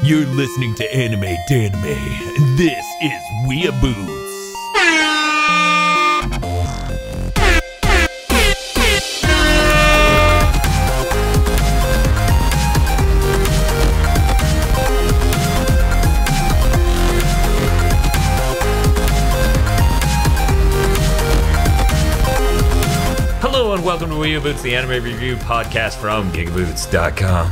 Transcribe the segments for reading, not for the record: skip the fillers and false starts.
You're listening to Anime Danime, and this is WeeaBoots. Hello and welcome to WeeaBoots, the anime review podcast from Gigaboots.com.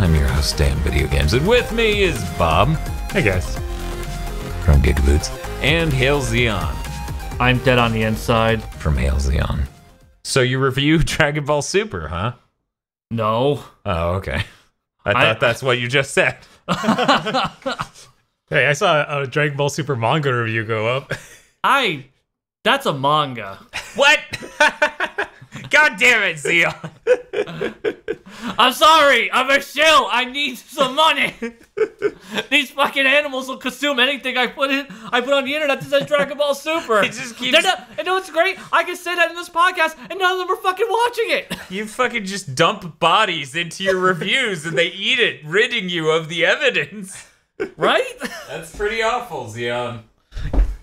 I'm your host, Dan Video Games, and with me is Bob. Hey guys. From Gigaboots, and Hail Zeon. I'm dead on the inside. From Hail Zeon. So you review Dragon Ball Super, huh? No. Oh, okay. I thought that's what you just said. Hey, I saw a Dragon Ball Super manga review go up. That's a manga. What? God damn it, Zeon. I'm sorry. I'm a shill. I need some money. These fucking animals will consume anything I put on the internet that says Dragon Ball Super. It just keeps... And know what's great? I can say that in this podcast, and none of them are fucking watching it. You fucking just dump bodies into your reviews, and they eat it, ridding you of the evidence. Right? That's pretty awful, Zeon.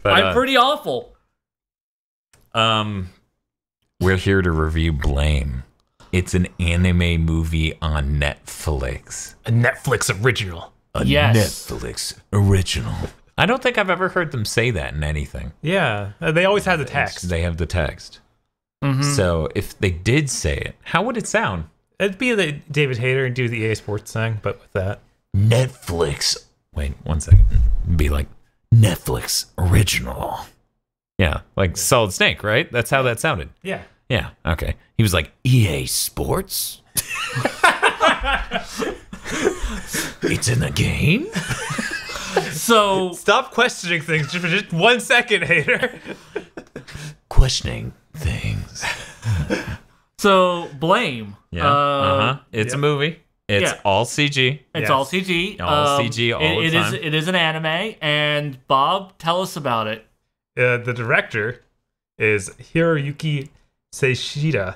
But, I'm pretty awful. We're here to review Blame. It's an anime movie on Netflix. A Netflix original. A Yes. Netflix original. I don't think I've ever heard them say that in anything. Yeah, they always have the text. They have the text. Mm-hmm. So if they did say it, how would it sound? It'd be the David Hayter and do the EA Sports thing, but with that. Netflix. Wait, 1 second. It'd be like Netflix original. Yeah, like Solid Snake, right? That's how that sounded. Yeah. Yeah, okay. He was like, EA Sports? It's in the game? So Stop questioning things for just 1 second, Hayter. Questioning things. So Blame. Yeah, It's a movie. It's yeah. all CG. It's Yes. all CG. All CG all the time. It is an anime, and Bob, tell us about it. The director is Hiroyuki Seishida.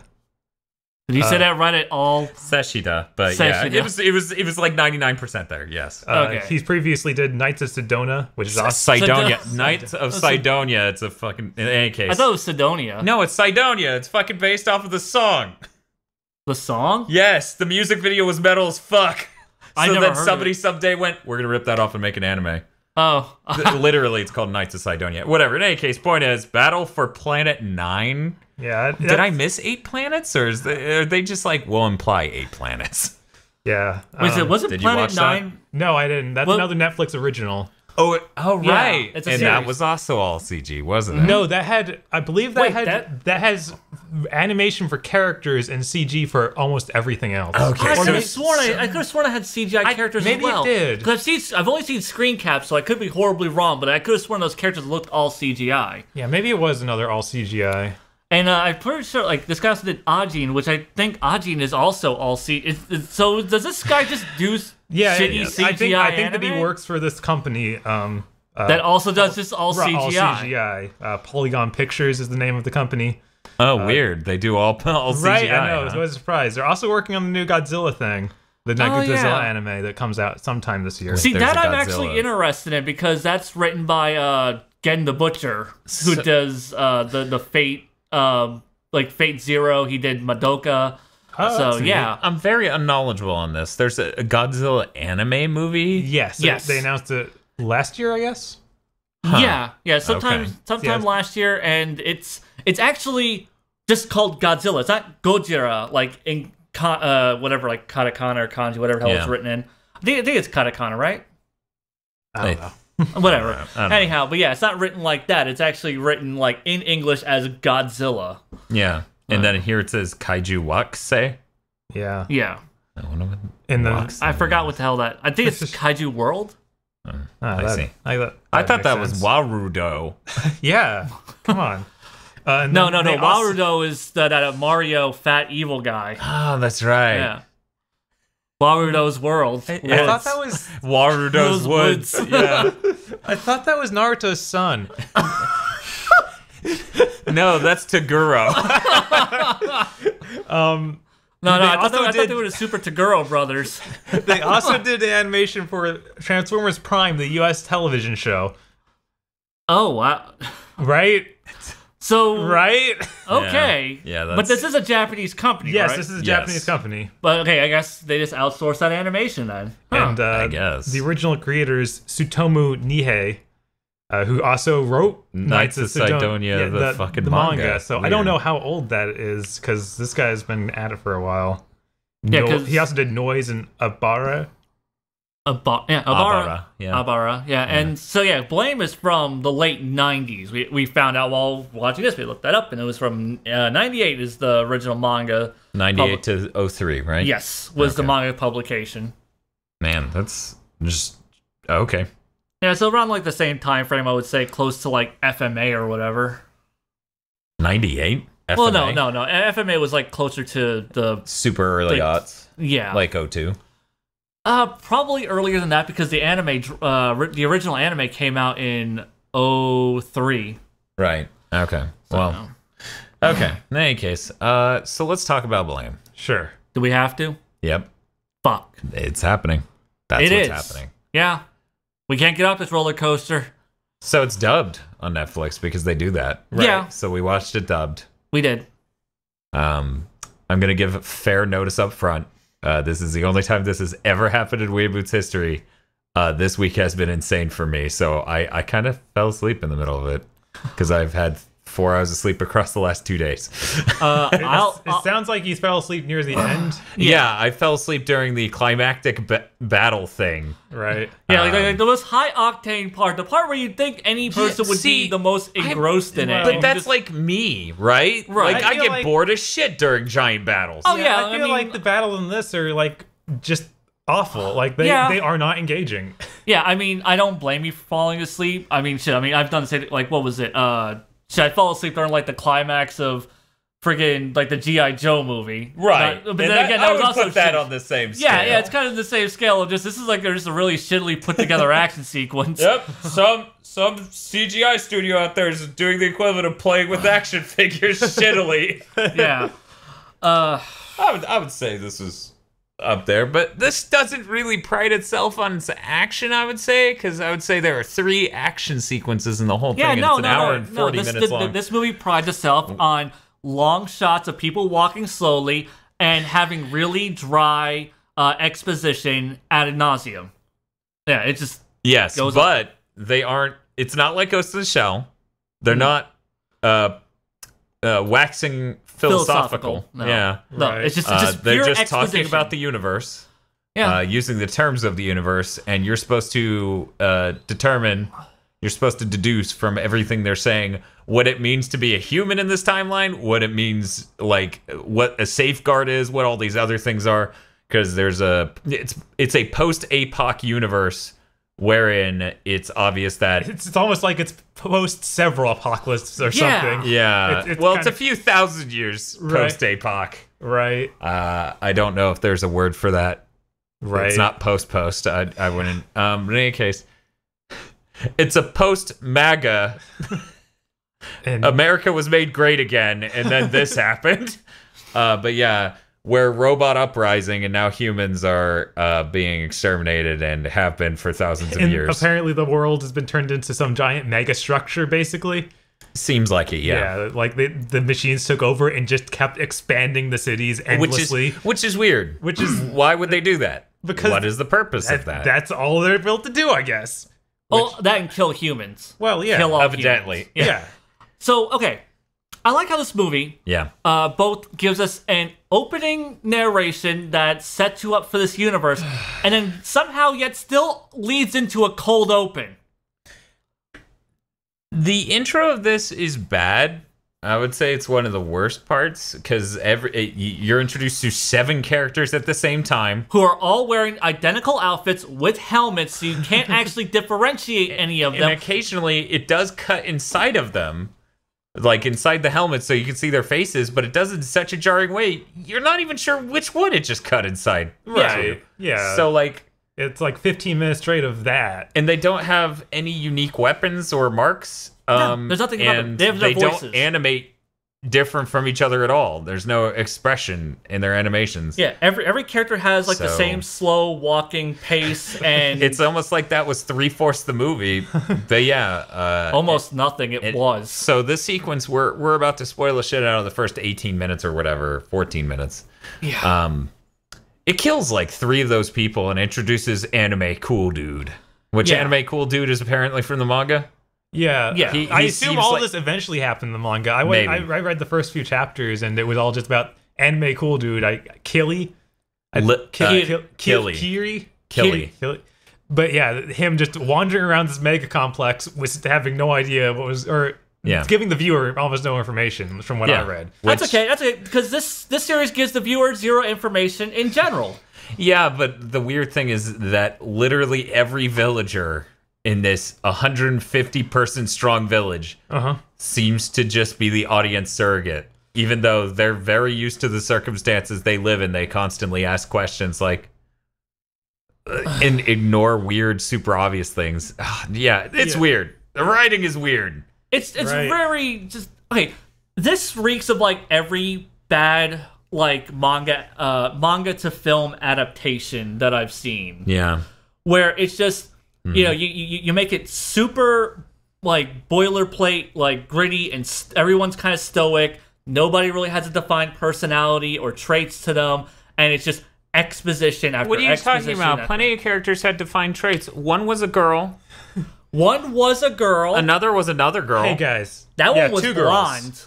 Did you say that right at all? Seshida, but Seshida. yeah, it was like 99% there. Yes. Okay. He previously did Knights of Sedona, which is awesome. Sidonia, Sido- Knights of Sidonia. It's a fucking. In any case, I thought it was Sidonia. no, it's Sidonia. It's fucking based off of the song. The song? Yes, the music video was metal as fuck. I So never then heard somebody of it. someday went, we're gonna rip that off and make an anime. Oh. Literally, it's called Knights of Sidonia. Whatever. In any case, point is, Battle for Planet 9. Yeah. Did I miss 8 planets, or are they just like, we'll imply 8 planets? Yeah. Was it did you Planet watch that? 9? No, I didn't. That's Well- another Netflix original. Oh, Yeah, right. it's a And that series. was also all CG, wasn't it? No, that had, I believe that Wait, that has animation for characters and CG for almost everything else. Okay. I so could have sworn I had CGI characters maybe as well. it did. Because I've only seen screen caps, so I could be horribly wrong, but I could have sworn those characters looked all CGI. Yeah, maybe it was another all CGI. And I'm pretty sure, like, this guy also did Ajin, which I think Ajin is also all CG. So does this guy just do Yeah, shitty CGI I think that he anime? works for this company. That also does just all CGI. All CGI. Polygon Pictures is the name of the company. Oh, weird. They do all CGI. Right, I know. huh? It was a surprise. They're also working on the new Godzilla thing, the new Godzilla yeah. anime that comes out sometime this year. See, There's that a I'm Godzilla. actually interested in because that's written by Gen the Butcher, who So- does the Fate, like Fate Zero. He did Madoka. Oh, So that's yeah, I'm very unknowledgeable on this. There's a Godzilla anime movie. Yes. Yes. They announced it last year, I guess. yeah. Sometime Yeah. last year, and it's actually just called Godzilla. It's not Gojira, like in whatever, like katakana or kanji, whatever the hell it's Yeah. written in. I think it's katakana, right? I don't know. Whatever. I don't know. Anyhow, but yeah, it's not written like that. It's actually written like in English as Godzilla. Yeah. And then here it says Kaiju Wakse. Yeah. Yeah. In the Wakse. I forgot what the hell that. I think it's Kaiju World. I see. I thought that was Warudo. Yeah. Come on. And No. then they also- Warudo is that Mario fat evil guy. Oh, that's right. Yeah. Warudo's World. I thought that was Warudo's Woods. Yeah. I thought that was Naruto's son. No, that's Taguro. No, They I thought also they did- were the Super Taguro brothers. They also did the animation for Transformers Prime, the U.S. television show. Oh, wow. Right? So, Right? okay. Yeah, But this is a Japanese company, Yes, right? this is a Yes. Japanese company. But, okay, I guess they just outsourced that animation then. And I guess. the original creators, Tsutomu Nihei, who also wrote Knights of Sidonia, the fucking manga. So I Weird. don't know how old that is, because this guy's been at it for a while. Yeah, 'cause- he also did Noise and Abara. Abara. Yeah. Abara, yeah. And so, yeah, Blame is from the late 90s. We found out while watching this. We looked that up, and it was from 98 is the original manga. 98 to 03, right? Yes, was the Okay. manga publication. Man, that's just okay. Yeah, so around like the same time frame, I would say close to like FMA or whatever. 98. Well, no. FMA was like closer to the Super early Like- aughts, yeah. like 02. Probably earlier than that because the anime, the original anime came out in 03. Right. Okay. Well. Okay. In any case, so let's talk about Blame. Sure. Do we have to? Yep. Fuck. It's happening. That's It what's is. happening. Yeah. We can't get off this roller coaster. So it's dubbed on Netflix because they do that. Yeah. So we watched it dubbed. We did. I'm gonna give fair notice up front. This is the only time this has ever happened in WeeaBoots history. This week has been insane for me, so I kind of fell asleep in the middle of it because I've had 4 hours of sleep across the last 2 days. It sounds like you fell asleep near the end. Yeah, I fell asleep during the climactic battle thing. Right. Yeah, like the most high octane part, the part where you'd think any person would see, be the most engrossed in it. well- But and that's just- like me, right? Right. Like I I feel get like- bored as shit during giant battles. Oh, yeah, I I feel mean- like the battle in this are like just awful. Like they are not engaging. Yeah, I mean, I don't blame you for falling asleep. I mean, shit, I've done the same, like, what was it? Shit, I fall asleep during, like, the climax of friggin', like, the G.I. Joe movie. Right. But then again, that was also put that shit. on the same scale. Yeah, it's kind of the same scale of just, this is like, there's a really shittily put together action sequence. Yep, some CGI studio out there is doing the equivalent of playing with action figures shittily. Yeah. I would say this is up there, but this doesn't really pride itself on its action, I would say, because I would say there are 3 action sequences in the whole thing, Yeah, and no, it's an hour and 40 this, minutes long. This movie prides itself on long shots of people walking slowly and having really dry exposition ad nauseum. Yeah, it just Yes, goes but they aren't. It's not like Ghost in the Shell. They're not waxing philosophical. No. Yeah, no, Right. it's just they're pure just exposition. talking about the universe. Yeah. Using the terms of the universe, and you're supposed to determine. You're supposed to deduce from everything they're saying what it means to be a human in this timeline, what it means, like what a safeguard is, what all these other things are. Because it's a post-APOC universe wherein it's obvious that It's almost like it's post several apocalypses or Yeah. something. yeah, It's well, kind it's a of- few thousand years Right. post-APOC. Right. I don't know if there's a word for that. Right. It's not post-post. I wouldn't. But in any case, it's a post-MAGA. And America was made great again, and then this happened. But yeah, where robot uprising and now humans are being exterminated and have been for thousands of years. apparently the world has been turned into some giant mega structure, basically. Seems like it, yeah. Yeah, like the machines took over and just kept expanding the cities endlessly. Which is weird. Which is Why would they do that? Because what is the purpose of that? That's all they're built to do, I guess. Oh, that and kill humans. Well, yeah. Kill all Evidently. humans. Yeah. So, okay. I like how this movie Yeah. both gives us an opening narration that sets you up for this universe, and then somehow yet still leads into a cold open. The intro of this is bad. I would say it's one of the worst parts because you're introduced to 7 characters at the same time. Who are all wearing identical outfits with helmets, so you can't actually differentiate any of And them. occasionally it does cut inside of them, like inside the helmet, so you can see their faces, but it does it in such a jarring way. You're not even sure which one it just cut inside. Right. Yeah. So like, it's like 15 minutes straight of that. and they don't have any unique weapons or marks. there's nothing about them. and They have their don't voices. animate different from each other at all. There's no expression in their animations. Yeah, every character has like the So- same slow walking pace, and It's almost like that was 3/4 the movie. But yeah, almost nothing it was. So this sequence, we're about to spoil the shit out of the first 18 minutes or whatever, 14 minutes. Yeah. It kills like 3 of those people and introduces Anime Cool Dude, which Yeah. Anime Cool Dude is apparently from the manga. Yeah, Yeah. I He assume seems all like- this eventually happened in the manga. I Maybe. read the first few chapters, and it was all just about anime cool dude. Gilly, Gilly. Gilly. But yeah, him just wandering around this mega complex with having no idea what was, or Yeah. giving the viewer almost no information from what I read. That's okay. That's okay because this series gives the viewer zero information in general. Yeah, but the weird thing is that literally every villager in this 150 person strong village seems to just be the audience surrogate. Even though they're very used to the circumstances they live in, they constantly ask questions like and ignore weird, super obvious things. Yeah, it's weird. The writing is weird. It's Right. very just okay. This reeks of like every bad like manga to film adaptation that I've seen. Yeah. Where it's just you know you make it super like boilerplate, like gritty, and everyone's kind of stoic. Nobody really has a defined personality or traits to them, and it's just exposition after What are you exposition talking about? after- Plenty of characters had defined traits. One was a girl. One was a girl. Another was another girl. Hey guys, That yeah, one was 2 girls. blonde.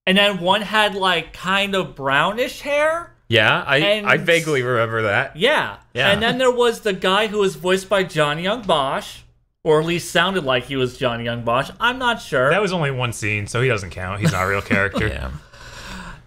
And then one had like kind of brownish hair. Yeah, I And- vaguely remember that. Yeah. Yeah. And then there was the guy who was voiced by Johnny Young Bosch, or at least sounded like he was Johnny Young Bosch. I'm not sure. That was only one scene, so he doesn't count. He's not a real character. Yeah.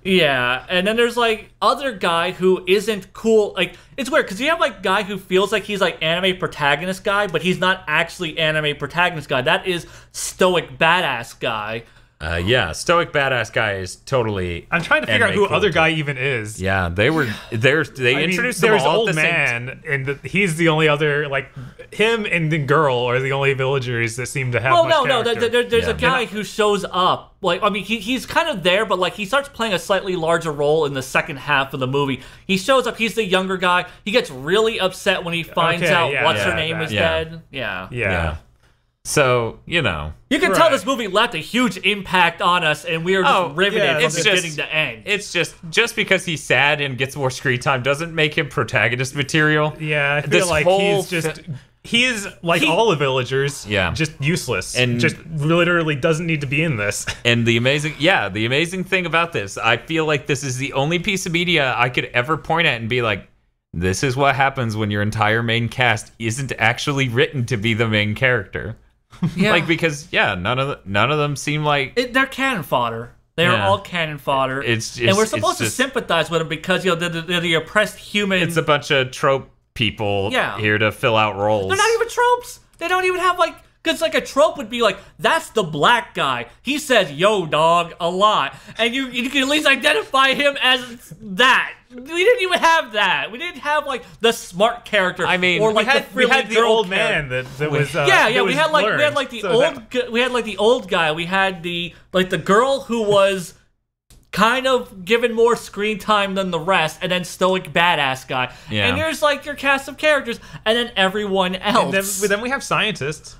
Yeah. And then there's like other guy who isn't cool. Like it's weird because you have like guy who feels like he's like anime protagonist guy, but he's not actually anime protagonist guy. That is stoic badass guy. Yeah, stoic badass guy is totally. I'm trying to figure out anime who cool other dude. guy even is. Yeah, they introduced them there's all old at the same man, and he's the only other, like, him and the girl are the only villagers that seem to have Well, much no, character. there's a Yeah. guy who shows up. Like, I mean, he's kind of there, but like he starts playing a slightly larger role in the second half of the movie. He shows up. He's the younger guy. He gets really upset when he finds Okay, out yeah, what's yeah, her name that- is yeah. dead. Yeah. Yeah. So, you know. You can tell Right. this movie left a huge impact on us, and we are just Oh, riveted yeah, from it's beginning just- to end. It's just because he's sad and gets more screen time doesn't make him protagonist material. Yeah, I feel This like whole he's just... He is, like He- all the villagers, Yeah. just useless. And- just literally doesn't need to be in this. And the amazing thing about this, I feel like this is the only piece of media I could ever point at and be like, this is what happens when your entire main cast isn't actually written to be the main character. Yeah. Like, because none of them seem like They're cannon fodder. They're Yeah. all cannon fodder. It's and we're just- supposed to it's just- sympathize with them because you know they're the oppressed human. it's a bunch of trope people Yeah. here to fill out roles. They're not even tropes. They don't even have like, because like a trope would be like, that's the black guy. He says "yo dog" a lot, and you can at least identify him as that. We didn't even have that. We didn't have like the smart character. I mean, or like we the had frilly the girl old character. man that was Yeah, that we was had like learned. the So old we had like the old guy. We had the girl who was kind of given more screen time than the rest, and then stoic badass guy. Yeah. And there's like your cast of characters, and then everyone else. and then we have scientists.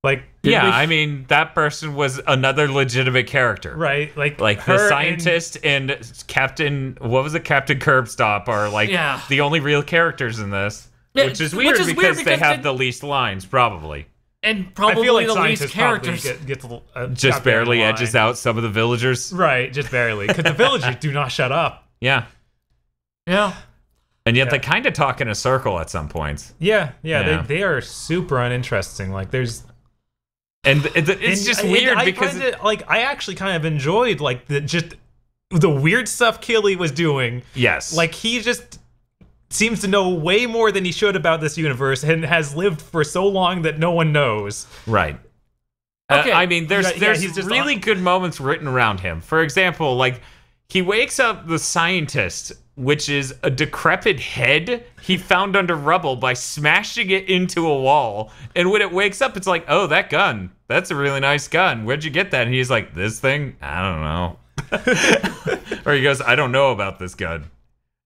Like Yeah, we- I mean, that person was another legitimate character. right, like Like her the and- scientist and Captain, what was it, Captain Curbstop are like Yeah. the only real characters in this. Yeah, Which is weird because they have the least lines, probably. and I probably feel like the least scientists probably characters. gets Just barely edges out some of the villagers. Right, just barely, because the villagers do not shut up. Yeah. Yeah. And yet Yeah. they kind of talk in a circle at some points. Yeah. Yeah. They are super uninteresting. Like there's And it's just weird I because find it, like I actually kind of enjoyed like the weird stuff Gilly was doing. yes. Like he just seems to know way more than he should about this universe and has lived for so long that no one knows. right. Okay. I mean, there's he's just really good moments written around him. For example, like he wakes up the scientist, which is a decrepit head he found under rubble by smashing it into a wall. And when it wakes up, it's like, oh, that gun. That's a really nice gun. Where'd you get that? And he's like, this thing? I don't know. Or he goes, I don't know about this gun.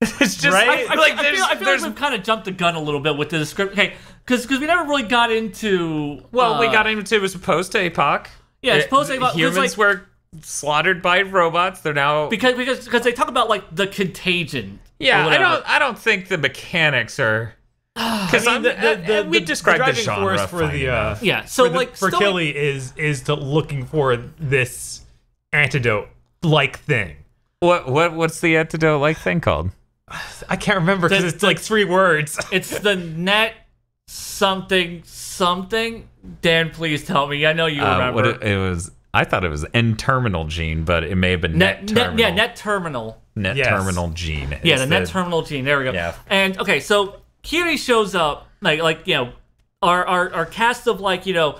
It's just Right? I feel like we've kind of jumped the gun a little bit with the description. Okay, because we never really got into. Well, we got into it was post-apoc. Yeah, it's post-apoc. Humans were slaughtered by robots. They're now because they talk about like the contagion. Yeah, I don't think the mechanics are. Because we described the genre for the yeah. So for Gilly is to looking for this antidote like thing. What's the antidote like thing called? I can't remember because it's like 3 words. It's the net something. Dan, please tell me. I know you remember. It was. I thought it was N-terminal gene, but it may have been net terminal. Yeah, net terminal. Net terminal gene. Yeah, the net terminal gene. There we go. Yeah. And okay, so Gilly shows up like you know, our cast of like you know,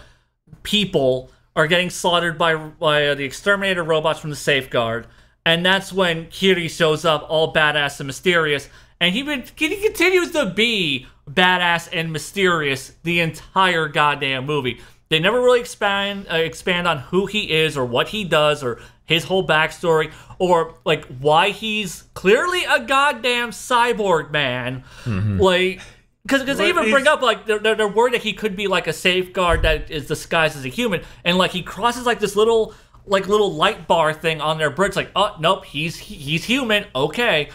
people are getting slaughtered by the exterminator robots from the Safeguard. And that's when Gilly shows up, all badass and mysterious, and he continues to be badass and mysterious the entire goddamn movie. They never really expand on who he is or what he does or his whole backstory or like why he's clearly a goddamn cyborg man. Like, because they even bring up like they're worried that he could be like a Safeguard that is disguised as a human, and like he crosses like this little light bar thing on their bridge, like, oh nope, he's human, okay.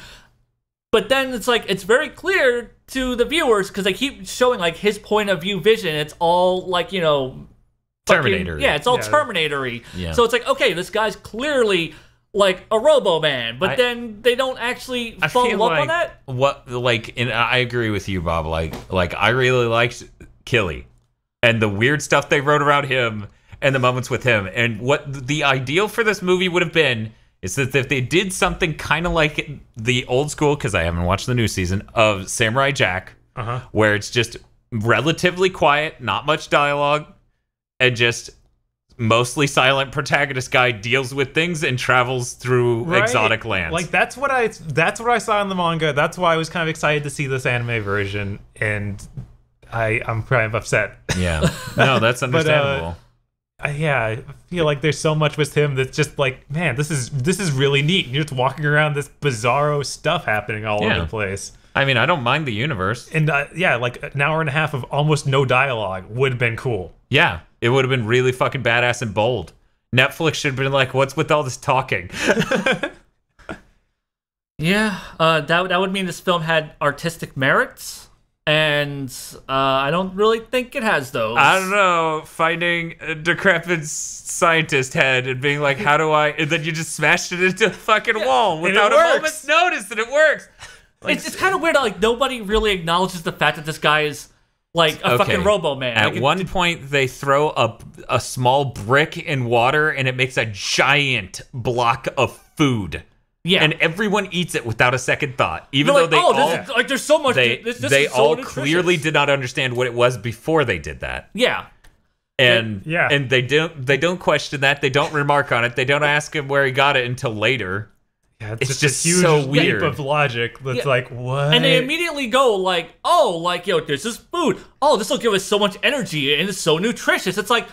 But then it's like it's very clear to the viewers because they keep showing like his point of view vision. It's all like you know, Terminator. Yeah, it's all Terminator-y. Yeah. So it's like okay, this guy's clearly like a Robo Man, but then they don't actually follow up on that. And I agree with you, Bob. Like I really liked Gilly, and the weird stuff they wrote around him. And the moments with him. And what the ideal for this movie would have been is that if they did something kind of like the old school, because I haven't watched the new season, of Samurai Jack, where it's just relatively quiet, not much dialogue, and just mostly silent protagonist guy deals with things and travels through exotic lands. Like that's what I saw in the manga. That's why I was kind of excited to see this anime version, and I'm kind of upset. Yeah. No, that's understandable. Yeah, I feel like there's so much with him that's just like, man, this is really neat. And you're just walking around this bizarro stuff happening all over the place. I mean, I don't mind the universe. And yeah, like an hour and a half of almost no dialogue would have been cool. Yeah, it would have been really fucking badass and bold. Netflix should have been like, what's with all this talking? Yeah, that would mean this film had artistic merits. And I don't really think it has those. I don't know. Finding a decrepit scientist head and being like, how do I... And then you just smashed it into a fucking wall without a moment's notice, and it works. Like, it's kind of weird that like nobody really acknowledges the fact that this guy is like a fucking Robo-Man. At one point, they throw a small brick in water, and it makes a giant block of food. Yeah, and everyone eats it without a second thought, even though there's so much. They all clearly did not understand what it was before they did that. Yeah, and they don't question that. They don't remark on it. They don't ask him where he got it until later. Yeah, it's just a huge leap of logic. That's like what? And they immediately go like, oh, like yo, this is food. Oh, this will give us so much energy, and it's so nutritious. It's like.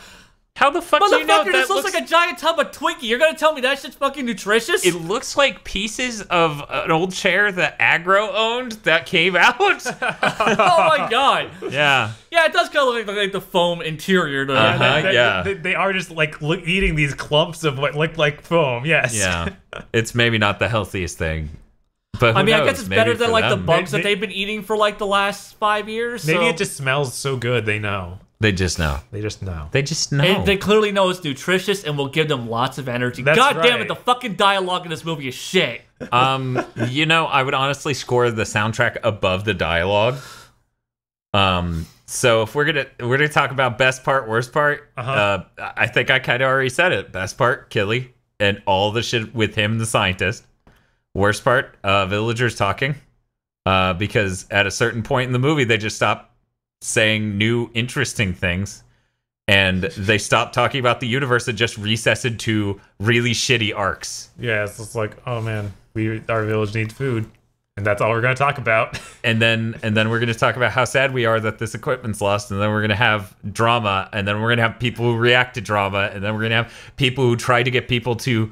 How the fuck do you know that this looks like a giant tub of Twinkie? You're gonna tell me that shit's fucking nutritious? It looks like pieces of an old chair that Agro owned that came out. Oh my god. Yeah. Yeah, it does kind of look like the foam interior. They are just like eating these clumps of what look like foam. Yes. Yeah. It's maybe not the healthiest thing. But I mean, I guess it's better than like the bugs that they've been eating for like the last 5 years. Maybe it just smells so good they know. They just know. They just know. And they clearly know it's nutritious and will give them lots of energy. God damn it, the fucking dialogue in this movie is shit. You know, I would honestly score the soundtrack above the dialogue. So if we're gonna talk about best part, worst part, I think I kind of already said it. Best part, Gilly, and all the shit with him, the scientist. Worst part, villagers talking, because at a certain point in the movie, they just stop saying new interesting things, and they stopped talking about the universe and just recessed into really shitty arcs. Yeah, it's just like, oh man, our village needs food, and that's all we're gonna talk about. and then we're gonna talk about how sad we are that this equipment's lost, and then we're gonna have drama, and then we're gonna have people who react to drama, and then we're gonna have people who try to get people to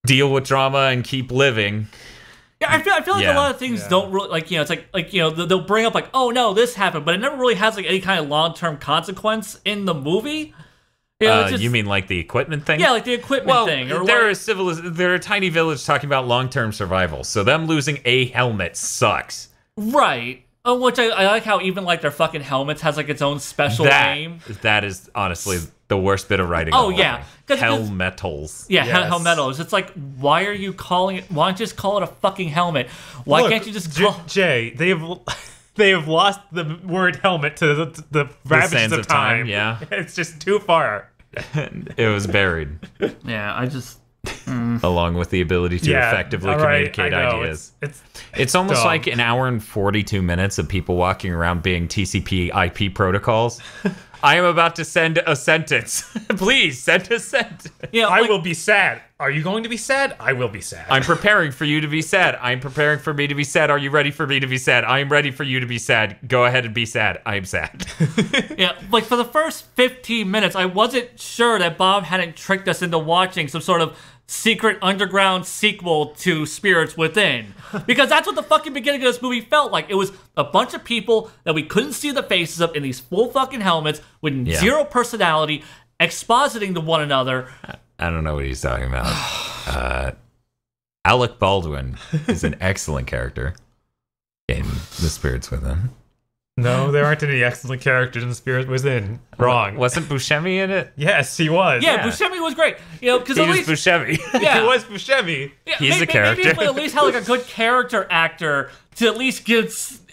deal with drama and keep living. Yeah, I feel like a lot of things don't really it's they'll bring up like, oh no, this happened, but it never really has like any kind of long-term consequence in the movie. You mean like the equipment thing? Yeah, like the equipment thing. Or they're a tiny village talking about long-term survival, so them losing a helmet sucks. Right. Which I like how even like their fucking helmets has like its own special name. That is honestly the worst bit of writing. Oh yeah, Helmetals. Yeah, helmetals. It's like, why are you calling it? Why don't you just call it a fucking helmet? Why can't you just call? Jay, they have lost the word helmet to the ravages of time. Yeah, it's just too far. It was buried. Yeah, I just. Along with the ability to effectively communicate ideas. It's almost dumb. like an hour and 42 minutes of people walking around being TCP IP protocols. I am about to send a sentence. Please send a sentence. Yeah, I will be sad. Are you going to be sad? I will be sad. I'm preparing for you to be sad. I'm preparing for me to be sad. Are you ready for me to be sad? I am ready for you to be sad. Go ahead and be sad. I am sad. Yeah, like for the first 15 minutes, I wasn't sure that Bob hadn't tricked us into watching some sort of secret underground sequel to Spirits Within. Because that's what the fucking beginning of this movie felt like. It was a bunch of people that we couldn't see the faces of in these full fucking helmets with zero personality, expositing to one another. I don't know what he's talking about. Alec Baldwin is an excellent character in The Spirits Within. No, there aren't any excellent characters in The Spirit Within. Wrong. Wasn't Buscemi in it? Yes, he was. Yeah, Buscemi was great. Because at least Buscemi. Yeah, he was Buscemi. Yeah, he's a character. Maybe if we at least had like a good character actor to at least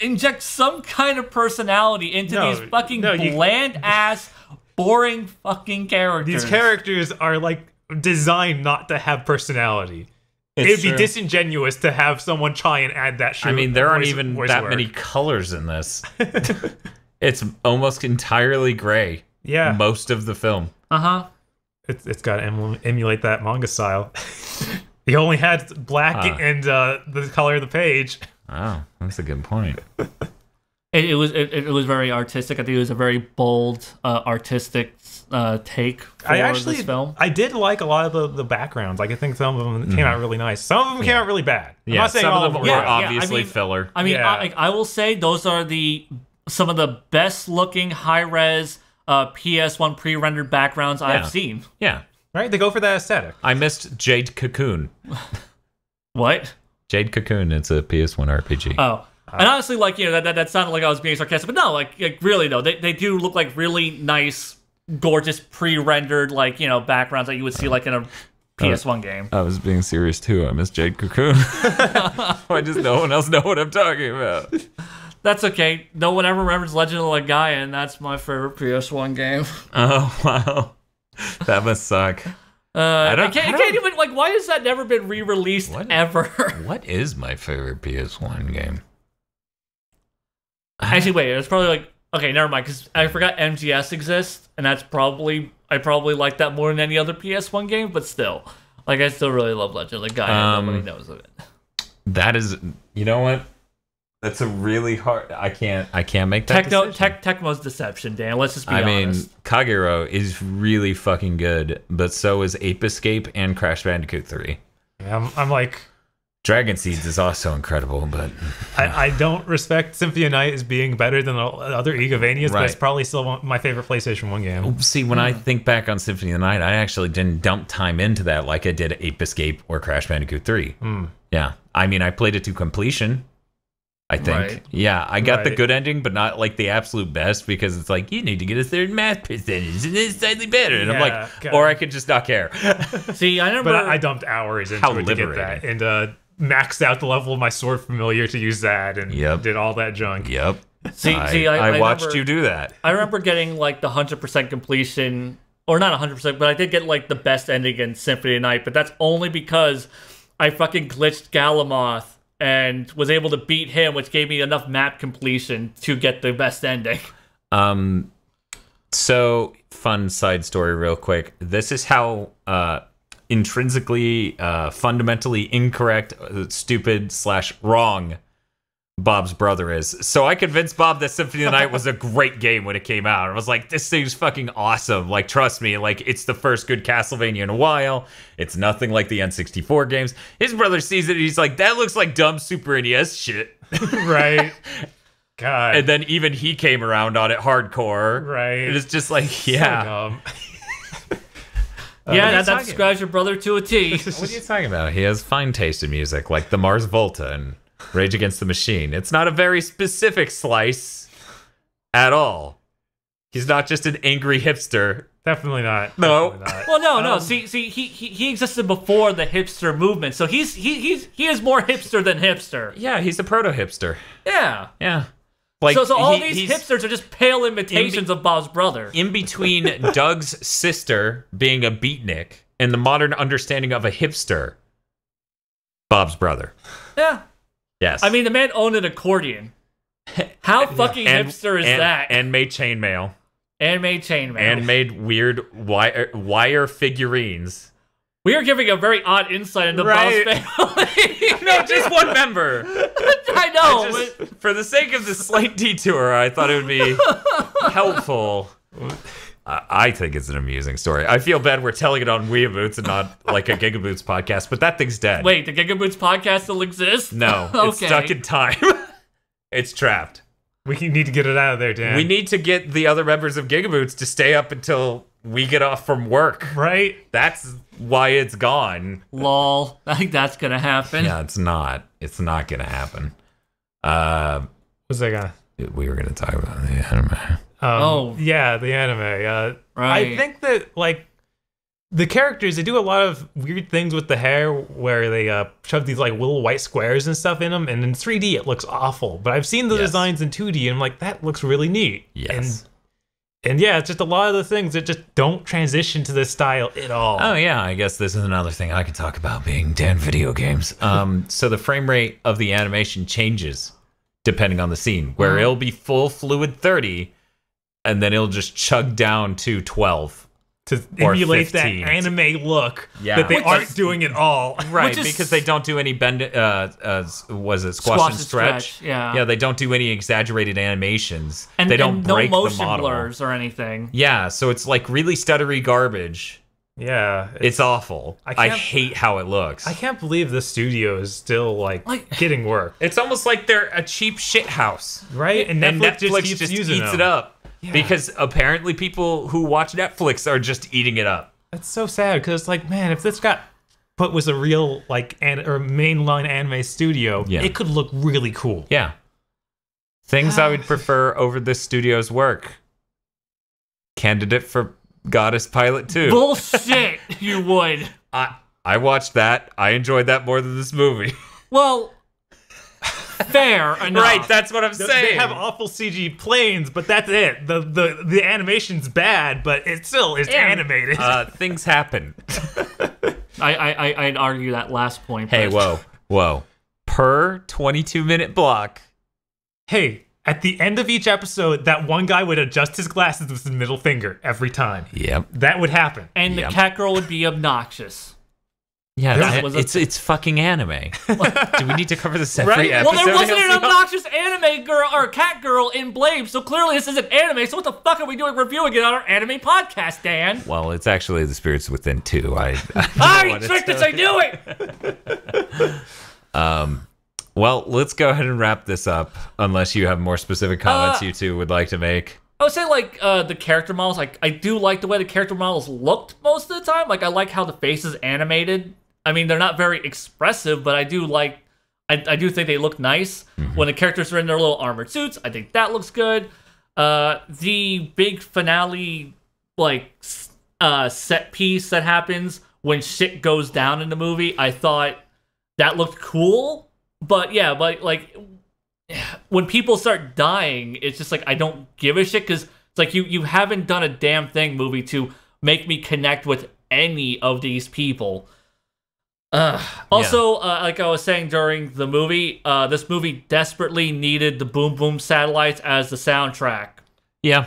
inject some kind of personality into these fucking bland ass, boring fucking characters. These characters are like designed not to have personality. It'd be disingenuous to have someone try and add that. I mean, there aren't even that many colors in this. It's almost entirely gray. Yeah, most of the film. It's got to emulate that manga style. He only had black and the color of the page. Oh, that's a good point. It was very artistic. I think it was a very bold, artistic take for this film. I did like a lot of the backgrounds. Like I think some of them came out really nice. Some of them came out really bad. I'm not saying some all of them were obviously filler. I mean, I will say those are some of the best looking high res PS1 pre-rendered backgrounds I've seen. Yeah, right. They go for that aesthetic. I missed Jade Cocoon. What? Jade Cocoon. It's a PS1 RPG. Oh. And honestly, like, that sounded like I was being sarcastic, but no, like really though, they do look like really nice, gorgeous pre-rendered backgrounds that you would see like in a PS1 game. I was being serious too. I miss Jade Cocoon. Why does no one else know what I'm talking about? That's okay. No one ever remembers Legend of Legaia, and that's my favorite PS1 game. Oh wow, that must suck. I can't even why has that never been re-released ever? What is my favorite PS1 game? Actually, wait. It's probably okay. Never mind, because I forgot MGS exists, and I probably like that more than any other PS1 game. But still, I still really love Legend of Legaia. Nobody knows of it. That is, you know what? That's a really hard. I can't make that decision. Tecmo's deception, Dan. Let's just be honest. I mean, Kagero is really fucking good, but so is Ape Escape and Crash Bandicoot 3. Yeah, I'm like. Dragon Seeds is also incredible, but I don't respect Symphony of Night as being better than the other Igavanias, but it's probably still my favorite PlayStation 1 game. See, when I think back on Symphony of the Night, I actually didn't dump time into that like I did Ape Escape or Crash Bandicoot 3. Yeah, I mean, I played it to completion, I think. Right. Yeah, I got the good ending, but not like the absolute best, because it's like, you need to get a certain math percentage, and it's slightly better. And I'm like, or I could just not care. See, I remember... But I dumped hours into it to get that. And, maxed out the level of my sword familiar to use that, and did all that junk. Yep. See, I watched you do that. I remember getting like the 100% completion, or not 100%, but I did get like the best ending in Symphony of the Night, but that's only because I fucking glitched Galamoth and was able to beat him, which gave me enough map completion to get the best ending. So, fun side story real quick. This is how intrinsically, fundamentally incorrect, stupid / wrong Bob's brother is. So I convinced Bob that Symphony of the Night was a great game when it came out. I was like, this thing's fucking awesome. Like, trust me, like, it's the first good Castlevania in a while. It's nothing like the N64 games. His brother sees it and he's like, that looks like dumb Super NES shit. Right. God. And then even he came around on it hardcore. Right. It's just like, yeah. Yeah, that describes your brother to a T. What are you talking about? He has fine taste in music, like the Mars Volta and Rage Against the Machine. It's not a very specific slice at all. He's not just an angry hipster. Definitely not. No. Definitely not. Well, no. See, he existed before the hipster movement, so he is more hipster than hipster. Yeah, he's a proto hipster. Yeah. Yeah. Like, So all these hipsters are just pale imitations of Bob's brother. In between Doug's sister being a beatnik and the modern understanding of a hipster, Bob's brother. Yeah. Yes. I mean, the man owned an accordion. How fucking hipster is that? And made chainmail. And made chainmail. And made weird wire figurines. We are giving a very odd insight into Bob's family. No, just one member. I know. For the sake of this slight detour, I thought it would be helpful. I think it's an amusing story. I feel bad we're telling it on WeeaBoots and not like a Gigaboots podcast, but that thing's dead. Wait, the Gigaboots podcast still exists? No, it's stuck in time. It's trapped. We need to get it out of there, Dan. We need to get the other members of Gigaboots to stay up until we get off from work. Right? That's why it's gone. Lol. I think that's gonna happen. Yeah, it's not. It's not gonna happen. What's that guy? We were gonna talk about the anime. Yeah, the anime. Right. I think that, like, the characters, they do a lot of weird things with the hair where they shove these, like, little white squares and stuff in them, and in 3D it looks awful. But I've seen the designs in 2D, and I'm like, that looks really neat. Yes. And yeah, it's just a lot of the things that just don't transition to this style at all. Oh yeah, I guess this is another thing I can talk about being Dan video games. So the frame rate of the animation changes depending on the scene, where it'll be full fluid 30, and then it'll just chug down to 12. To emulate that 15. anime look that they aren't doing at all. Right, because they don't do any bend, was it squash and stretch? Yeah, they don't do any exaggerated animations. And they don't break no motion the model. blurs or anything. Yeah, so it's like really stuttery garbage. Yeah. It's awful. I hate how it looks. I can't believe the studio is still like getting work. It's almost like they're a cheap shit house. Right? And Netflix just eats them. it up. Yeah. Because apparently people who watch Netflix are just eating it up. That's so sad, because, like, man, if this got put was a real, like, or mainline anime studio, it could look really cool. Yeah. Things I would prefer over this studio's work. Candidate for Goddess Pilot 2. Bullshit, you would. I watched that. I enjoyed that more than this movie. Well, fair enough. Right, that's what I'm saying. They have awful CG planes, but that's it. The animation's bad, but it still is animated. Things happen. I'd argue that last point. Hey, whoa. Per 22-minute block. Hey, at the end of each episode, that one guy would adjust his glasses with his middle finger every time. Yep. That would happen. And the cat girl would be obnoxious. Yeah, it's fucking anime. Do we need to cover this every episode? Well, there wasn't an obnoxious anime girl or cat girl in Blame, so clearly this isn't anime. So what the fuck are we doing reviewing it on our anime podcast, Dan? Well, it's actually The Spirits Within 2. I tricked us, I knew it! Well, let's go ahead and wrap this up, unless you have more specific comments you two would like to make. I would say, like, the character models, like, I do like the way the character models looked most of the time. Like, I like how the face is animated. I mean, they're not very expressive, but I do like, I do think they look nice. Mm-hmm. When the characters are in their little armored suits, I think that looks good. The big finale, like, set piece that happens when shit goes down in the movie, I thought that looked cool. But yeah, like, when people start dying, it's just like, I don't give a shit, because it's like, you haven't done a damn thing, movie, to make me connect with any of these people. Also, like I was saying during the movie, this movie desperately needed the Boom Boom satellites as the soundtrack. Yeah.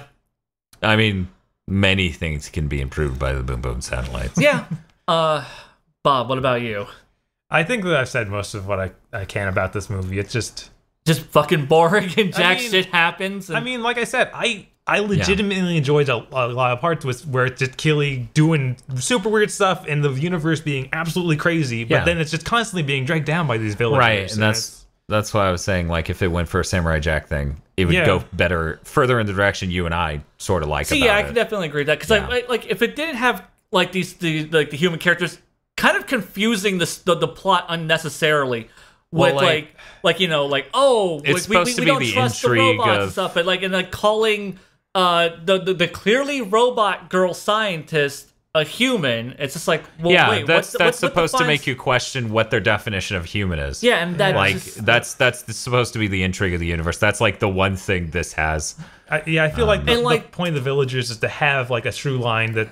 I mean, many things can be improved by the Boom Boom satellites. Yeah. Bob, what about you? I think that I've said most of what I can about this movie. It's just, just fucking boring and jack mean- shit happens. And, I mean, like I said, I legitimately enjoyed a lot of parts where it's just Gilly doing super weird stuff and the universe being absolutely crazy, but then it's just constantly being dragged down by these villagers. Right, and that's why I was saying, like, if it went for a Samurai Jack thing, it would go further in the direction you and I sort of like. See, I can definitely agree with that because like if it didn't have like the human characters kind of confusing the plot unnecessarily. With Well, like you know like oh it's we supposed to be don't the trust the intrigue robots of and stuff, but like and like calling the clearly robot girl scientist a human, it's just like well wait, that's what supposed to defines- make you question what their definition of human is. Yeah, and that like just, that's supposed to be the intrigue of the universe. That's like the one thing this has. I feel like the like- point of the villagers is to have like a through line that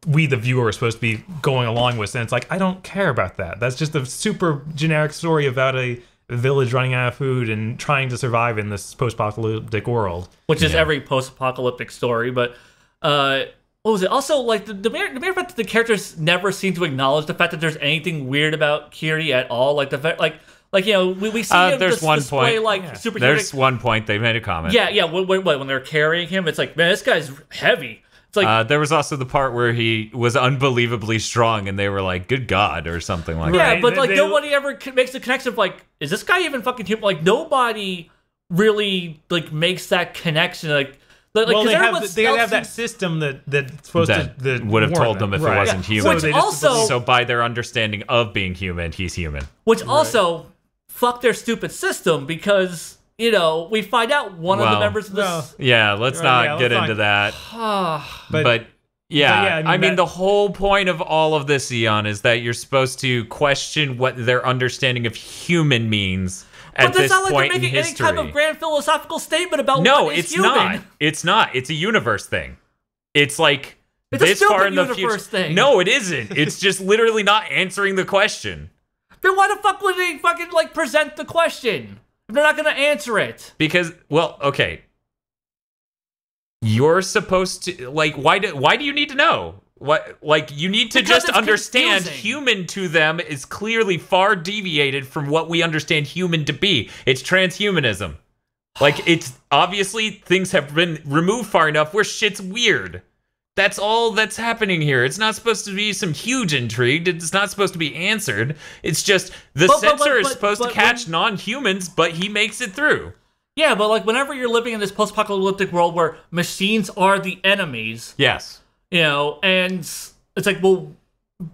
we the viewer are supposed to be going along with, and it's like I don't care about that. That's just a super generic story about a village running out of food and trying to survive in this post-apocalyptic world, which is every post-apocalyptic story. But what was it? Also, like the mere fact that the characters never seem to acknowledge the fact that there's anything weird about Kiri at all. Like the fact, like you know, we see him there's one display point. like superhero. There's one point they made a comment. Yeah. When they're carrying him, it's like, man, this guy's heavy. It's like, there was also the part where he was unbelievably strong, and they were like, "Good God," or something like that. yeah, Right, but like they- nobody ever makes the connection of like, is this guy even fucking human? Like nobody really like makes that connection. Like, well, 'cause they everyone have else that seems- system that's supposed That to would have warn told them if it Right. wasn't Yeah. human. Which they just- also, So by their understanding of being human, he's human. which also, fuck their stupid system because you know we find out one of the Well, members of this. Yeah, let's Right, not yeah, get let's into that. but Yeah, yeah, I mean, that- the whole point of all of this, Zeon, is that you're supposed to question what their understanding of human means at But this that's not like point they're in making any history. type of grand philosophical statement about No, what is it's human. not. It's not. It's a universe thing. It's like It's a this far stupid in the universe future. thing. No, it isn't. It's just literally not answering the question. Then why the fuck would they fucking like present the question if they're not gonna answer it? Because, well, okay. You're supposed to like. Why do you need to know? What, like, you need to Because just it's understand confusing. human to them is clearly far deviated from what we understand human to be. It's transhumanism. Like, it's obviously things have been removed far enough where shit's weird. That's all that's happening here. It's not supposed to be some huge intrigue. It's not supposed to be answered. It's just the censor is supposed to catch non-humans, but he makes it through. Yeah, but like whenever you're living in this post-apocalyptic world where machines are the enemies, Yes. you know, and it's like, well,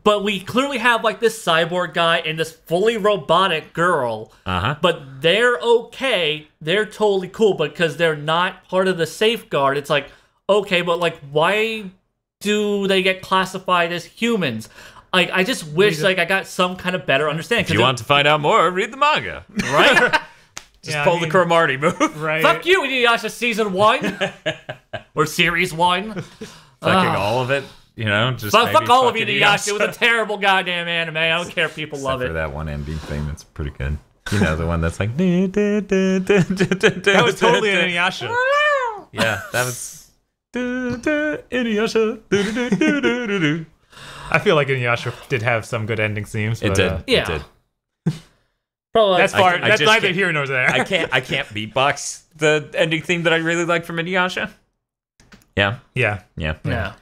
but we clearly have like this cyborg guy and this fully robotic girl, but they're okay, they're totally cool because they're not part of the safeguard. It's like, okay, but like, why do they get classified as humans? Like, I just wish like I got some kind of better understanding. If you want to find out more, read the manga. right? Just pull the Cromartie move. right. Fuck you, Inuyasha Season 1 or Series 1. Fucking all of it, you know. Just Fuck maybe all of fucking Inuyasha. It was a terrible goddamn anime. I don't care if people love Except it. for that one ending thing that's pretty good. You know, the one that's like. That That was totally an Inuyasha. Yeah, that was. Inuyasha. I feel like Inuyasha did have some good ending themes. It but, did. Yeah. It did. Probably That's like, far. I That's just neither can't- here nor there. I can't beatbox the ending theme that I really like from Inuyasha. Yeah. Yeah. Yeah. yeah.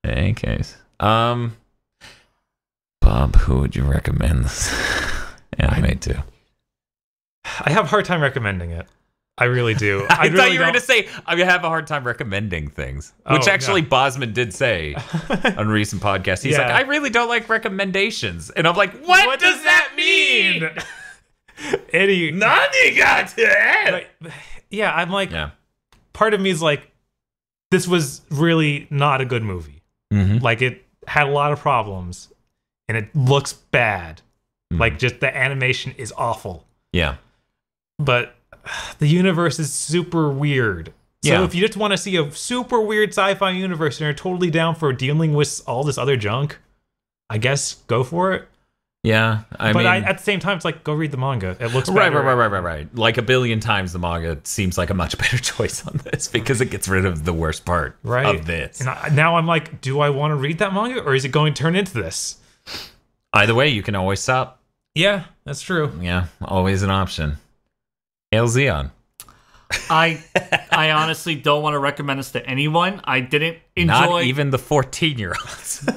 In any case. Bob, who would you recommend this anime to? I have a hard time recommending it. I really do. I really thought you were don't- going to say, I have a hard time recommending things. Which Oh, actually no. Bosman did say on a recent podcast. He's Yeah. like, I really don't like recommendations. And I'm like, what does that mean? Eddie. Nanigatte! Like, yeah, I'm like, Yeah. part of me is like, this was really not a good movie. Mm-hmm. Like, it had a lot of problems, and it looks bad. Like, just the animation is awful. Yeah. But the universe is super weird. So Yeah. if you just want to see a super weird sci-fi universe and you're totally down for dealing with all this other junk, I guess go for it. Yeah. I But mean, at the same time, it's like, go read the manga. It looks Right. better. Like a billion times the manga seems like a much better choice on this because it gets rid of the worst part of this. And now I'm like, do I want to read that manga or is it going to turn into this? Either way, you can always stop. Yeah, that's true. Yeah, always an option. Hail Zeon. I honestly don't want to recommend this to anyone. I didn't enjoy. Not even the 14-year-olds.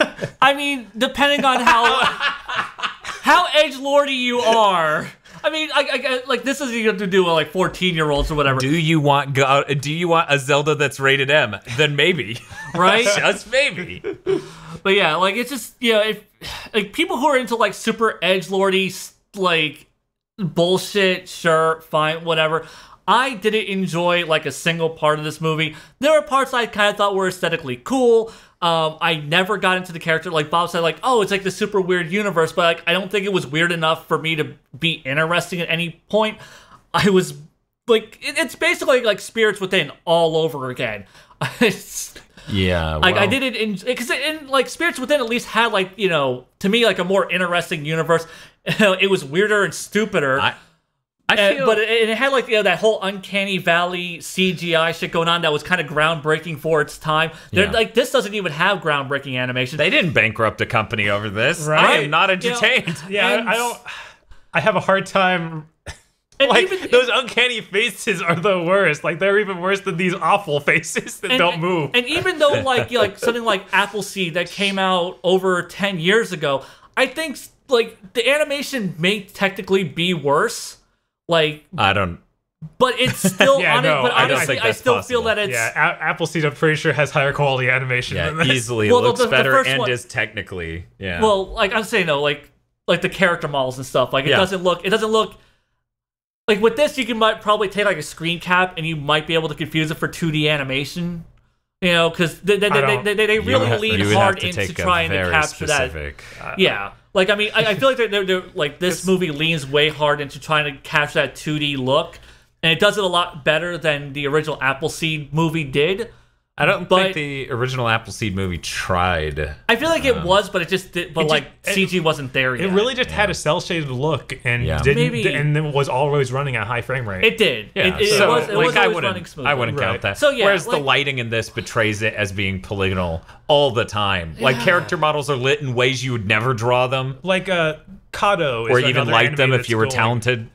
I mean, depending on how edgelordy you are. I mean, I like this is going to do with like 14-year-olds or whatever. Do you want a Zelda that's rated M? Then maybe, right? Just maybe. But yeah, like it's just if like people who are into like super edgelordy like bullshit, sure, fine, whatever. I didn't enjoy like a single part of this movie. There were parts I kind of thought were aesthetically cool. I never got into the character. Like Bob said, like, oh, it's like the super weird universe, but like I don't think it was weird enough for me to be interesting at any point. I was like, it's basically like Spirits Within all over again. Yeah, like I didn't because in like Spirits Within at least had like to me like a more interesting universe. It was weirder and stupider. I feel, but it had like that whole Uncanny Valley CGI shit going on that was kind of groundbreaking for its time. Yeah. Like this doesn't even have groundbreaking animation. They didn't bankrupt a company over this. Right? I am not entertained. I have a hard time. Like those uncanny faces are the worst. Like they're even worse than these awful faces that don't move. And even though like something like Appleseed that came out over 10 years ago, I think like the animation may technically be worse. Like I don't, but it's still honestly, I still possible. Feel that it's Appleseed. I'm pretty sure has higher quality animation. Yeah, than this. Easily looks better and is technically Well, like I'm saying though, like the character models and stuff. Like it doesn't look like with this. You might probably take like a screen cap and you might be able to confuse it for 2D animation. Because they really lean hard into trying to capture that. Yeah. Like, I mean, I feel like they're like this movie leans way hard into trying to capture that 2D look, and it does it a lot better than the original Appleseed movie did. I don't think the original Appleseed movie tried. I feel like it was, but it just did. But CG wasn't there yet. It really just had a cell shaded look and and it was always running at high frame rate. It did. Yeah. It was always running smooth. I wouldn't count that. So yeah, whereas the lighting in this betrays it as being polygonal all the time. Like character models are lit in ways you would never draw them. Like Kato, or even like them if you were talented.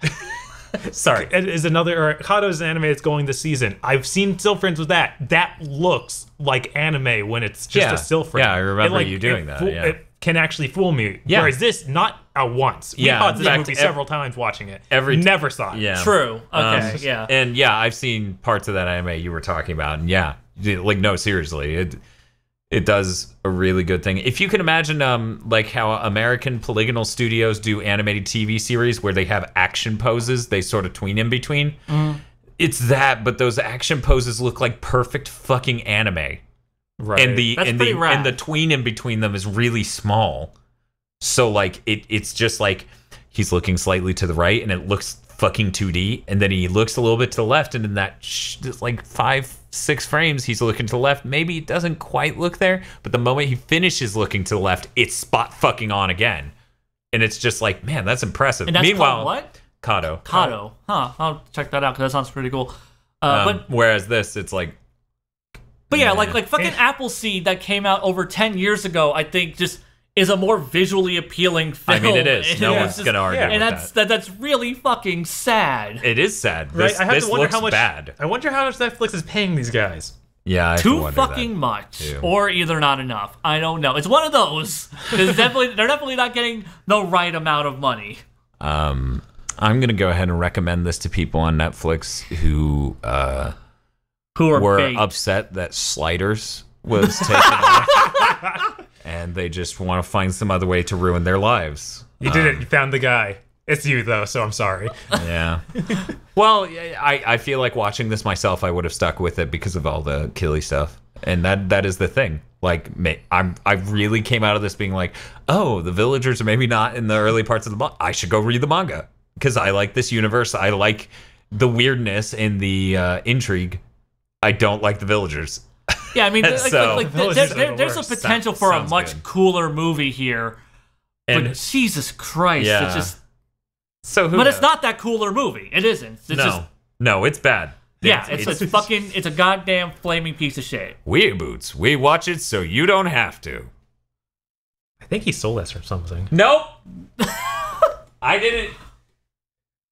Sorry, it is Kato's an anime that's going this season. I've seen still frames with that. That looks like anime when it's just a still frame. Yeah, I remember you doing that. It can actually fool me. Yeah. Whereas this, not at once. We caught this movie several times watching it. Never saw it. Yeah. True. Okay. Yeah. And I've seen parts of that anime you were talking about. And like no, seriously, it does a really good thing. If you can imagine, like how American polygonal studios do animated TV series where they have action poses, they sort of tween in between. It's that, but those action poses look like perfect fucking anime. Right. And the tween in between them is really small. So like it's just like he's looking slightly to the right and it looks fucking 2D, and then he looks a little bit to the left, and in that like 5-6 frames he's looking to the left. Maybe it doesn't quite look there, but the moment he finishes looking to the left, it's spot fucking on again, and it's just like, man, that's impressive. And that's meanwhile, what? Kato. Huh? I'll check that out because that sounds pretty cool. But whereas this, it's like, but yeah, like fucking Appleseed that came out over 10 years ago, I think just is a more visually appealing film. I mean, it is. No one's gonna argue with that. And that's really fucking sad. It is sad. Right? I have to wonder how much. Bad. I wonder how much Netflix is paying these guys. Yeah, too fucking much, or either not enough. I don't know. It's one of those. They're definitely not getting the right amount of money. I'm gonna go ahead and recommend this to people on Netflix who were upset that Sliders was taken off. And they just want to find some other way to ruin their lives. You did it. You found the guy. It's you, though, so I'm sorry. Yeah. Well, I feel like watching this myself, I would have stuck with it because of all the Gilly stuff. And that is the thing. Like, I really came out of this being like, oh, the villagers are maybe not in the early parts of the manga. I should go read the manga. Because I like this universe. I like the weirdness and the intrigue. I don't like the villagers. Yeah, I mean, there's a potential for a much cooler movie here, but Jesus Christ, it's just but it's not that cooler movie. It isn't. It's no, it's bad. It's a goddamn flaming piece of shit. WeeaBoots, we watch it so you don't have to. I think he stole this from something. Nope, I didn't.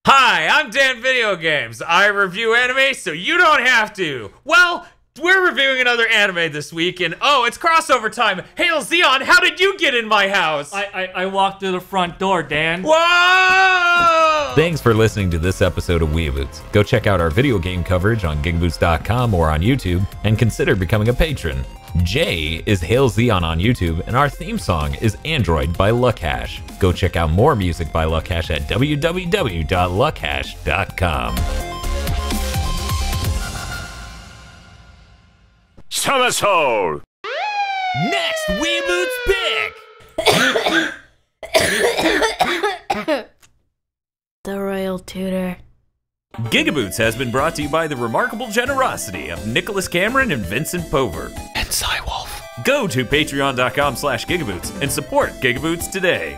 Hi, I'm Dan Video Games. I review anime so you don't have to. Well, we're reviewing another anime this week, and oh, it's crossover time. Hail Zeon, how did you get in my house? I walked through the front door, Dan. Whoa! Thanks for listening to this episode of WeeaBoots. Go check out our video game coverage on Gigaboots.com or on YouTube, and consider becoming a patron. Jay is Hail Zeon on YouTube, and our theme song is Android by Lukkash. Go check out more music by Lukkash at www.lukkash.com. Summer Soul! Next WeeaBoots pick! The Royal Tutor. Gigaboots has been brought to you by the remarkable generosity of Nicholas Cameron and Vincent Pover. And Cywolf. Go to patreon.com/Gigaboots and support Gigaboots today.